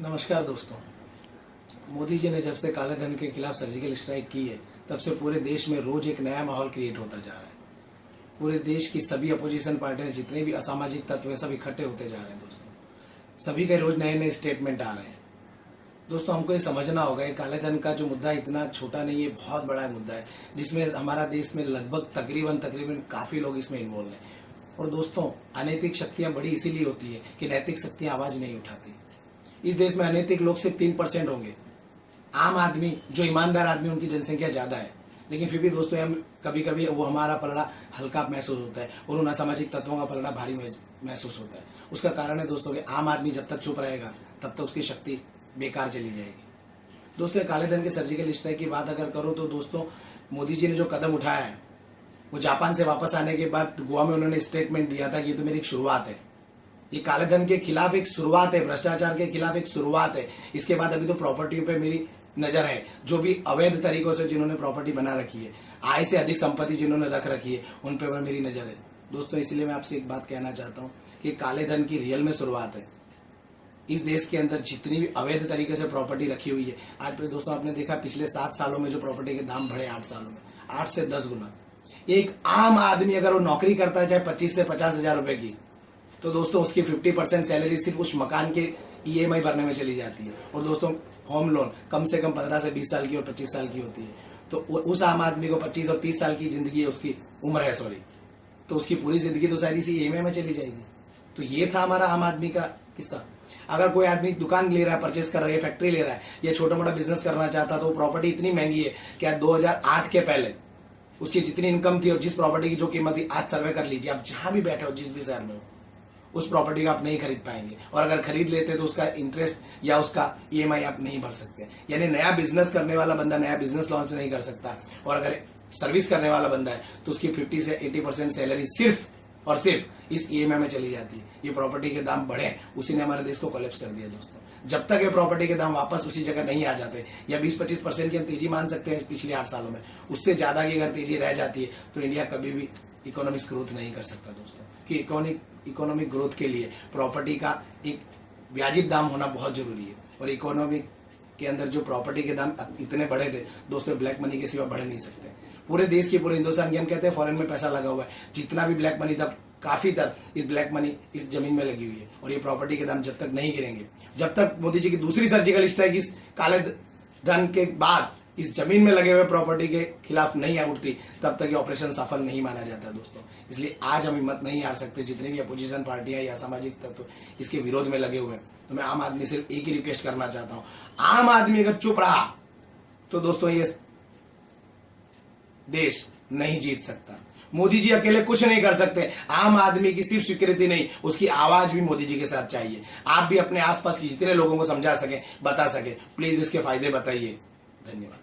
नमस्कार दोस्तों। मोदी जी ने जब से काले धन के खिलाफ सर्जिकल स्ट्राइक की है तब से पूरे देश में रोज एक नया माहौल क्रिएट होता जा रहा है। पूरे देश की सभी अपोजिशन पार्टियां, जितने भी असामाजिक तत्व हैं, सब इकट्ठे होते जा रहे हैं दोस्तों। सभी के रोज नए नए स्टेटमेंट आ रहे हैं। दोस्तों, हमको ये समझना होगा ये काले धन का जो मुद्दा इतना छोटा नहीं है, बहुत बड़ा मुद्दा है जिसमें हमारा देश में लगभग तकरीबन काफी लोग इसमें इन्वॉल्व हैं। और दोस्तों, अनैतिक शक्तियां बड़ी इसीलिए होती है कि नैतिक शक्तियां आवाज नहीं उठाती। इस देश में अनैतिक लोग सिर्फ 3% होंगे। आम आदमी, जो ईमानदार आदमी, उनकी जनसंख्या ज्यादा है, लेकिन फिर भी दोस्तों हम कभी कभी वो हमारा पलड़ा हल्का महसूस होता है और उन असामाजिक तत्वों का पलड़ा भारी महसूस होता है। उसका कारण है दोस्तों कि आम आदमी जब तक चुप रहेगा तब तक उसकी शक्ति बेकार चली जाएगी। दोस्तों, काले धन के सर्जिकल स्ट्राइक की बात अगर करो तो दोस्तों, मोदी जी ने जो कदम उठाया है वो जापान से वापस आने के बाद गोवा में उन्होंने स्टेटमेंट दिया था कि ये तो मेरी एक शुरुआत है। ये काले धन के खिलाफ एक शुरुआत है, भ्रष्टाचार के खिलाफ एक शुरुआत है। इसके बाद अभी तो प्रॉपर्टियों पे मेरी नजर है। जो भी अवैध तरीकों से जिन्होंने प्रॉपर्टी बना रखी है, आय से अधिक संपत्ति जिन्होंने रख रखी है, उन पे मेरी नजर है दोस्तों। इसलिए मैं आपसे एक बात कहना चाहता हूं कि काले धन की रियल में शुरुआत है। इस देश के अंदर जितनी भी अवैध तरीके से प्रॉपर्टी रखी हुई है, आज पे दोस्तों आपने देखा पिछले 7 सालों में जो प्रॉपर्टी के दाम बढ़े, 8 सालों में 8 से 10 गुना। एक आम आदमी अगर वो नौकरी करता है चाहे 25 से 50 हजार रुपए की, तो दोस्तों उसकी 50% सैलरी सिर्फ उस मकान के EMI भरने में चली जाती है। और दोस्तों, होम लोन कम से कम 15 से 20 साल की और 25 साल की होती है। तो उस आम आदमी को 25 और 30 साल की जिंदगी है, उसकी उम्र है, सॉरी, तो उसकी पूरी जिंदगी तो शायद इसी EMI में चली जाएगी। तो ये था हमारा आम आदमी का किस्सा। अगर कोई आदमी दुकान ले रहा है, परचेस कर रहा है, फैक्ट्री ले रहा है, या छोटा मोटा बिजनेस करना चाहता, तो प्रॉपर्टी इतनी महंगी है कि 2008 के पहले उसकी जितनी इनकम थी और जिस प्रॉपर्टी की जो कीमत थी, आज सर्वे कर लीजिए, आप जहां भी बैठे हो, जिस भी शहर में हो, उस प्रॉपर्टी का आप नहीं खरीद पाएंगे। और अगर खरीद लेते तो उसका इंटरेस्ट या उसका EMI आप नहीं भर सकते। यानी नया बिजनेस करने वाला बंदा नया बिजनेस लॉन्च नहीं कर सकता। और अगर सर्विस करने वाला बंदा है तो उसकी 50 से 80% सैलरी सिर्फ और सिर्फ इस EMI में चली जाती है। ये प्रॉपर्टी के दाम बढ़े, उसी ने हमारे देश को कोलैप्स कर दिया दोस्तों। जब तक ये प्रॉपर्टी के दाम वापस उसी जगह नहीं आ जाते, या 20-25% की हम तेजी मान सकते हैं पिछले 8 सालों में, उससे ज्यादा की अगर तेजी रह जाती है तो इंडिया कभी भी इकोनॉमिक ग्रोथ नहीं कर सकता दोस्तों। कि इकोनॉमिक ग्रोथ के लिए प्रॉपर्टी का एक वाजिब दाम होना बहुत जरूरी है। और इकोनॉमिक के अंदर जो प्रॉपर्टी के दाम इतने बढ़े थे दोस्तों, ब्लैक मनी के सिवा बढ़ नहीं सकते। पूरे देश की, पूरे हिंदुस्तान की, हम कहते हैं फॉरेन में पैसा लगा हुआ है, जितना भी ब्लैक मनी था काफी तक इस ब्लैक मनी इस जमीन में लगी हुई है। और ये प्रॉपर्टी के दाम जब तक नहीं गिरेंगे, जब तक मोदी जी की दूसरी सर्जिकल स्ट्राइक इस काले धन के बाद इस जमीन में लगे हुए प्रॉपर्टी के खिलाफ नहीं उठती, तब तक ये ऑपरेशन सफल नहीं माना जाता दोस्तों। इसलिए आज हम हिम्मत नहीं हार सकते। जितनी भी अपोजिशन पार्टियां या सामाजिक तत्व इसके विरोध में लगे हुए हैं, तो मैं आम आदमी सिर्फ एक ही रिक्वेस्ट करना चाहता हूं, आम आदमी अगर चुप रहा तो दोस्तों ये देश नहीं जीत सकता। मोदी जी अकेले कुछ नहीं कर सकते। आम आदमी की सिर्फ स्वीकृति नहीं, उसकी आवाज भी मोदी जी के साथ चाहिए। आप भी अपने आसपास जितने लोगों को समझा सके, बता सके, प्लीज इसके फायदे बताइए। धन्यवाद।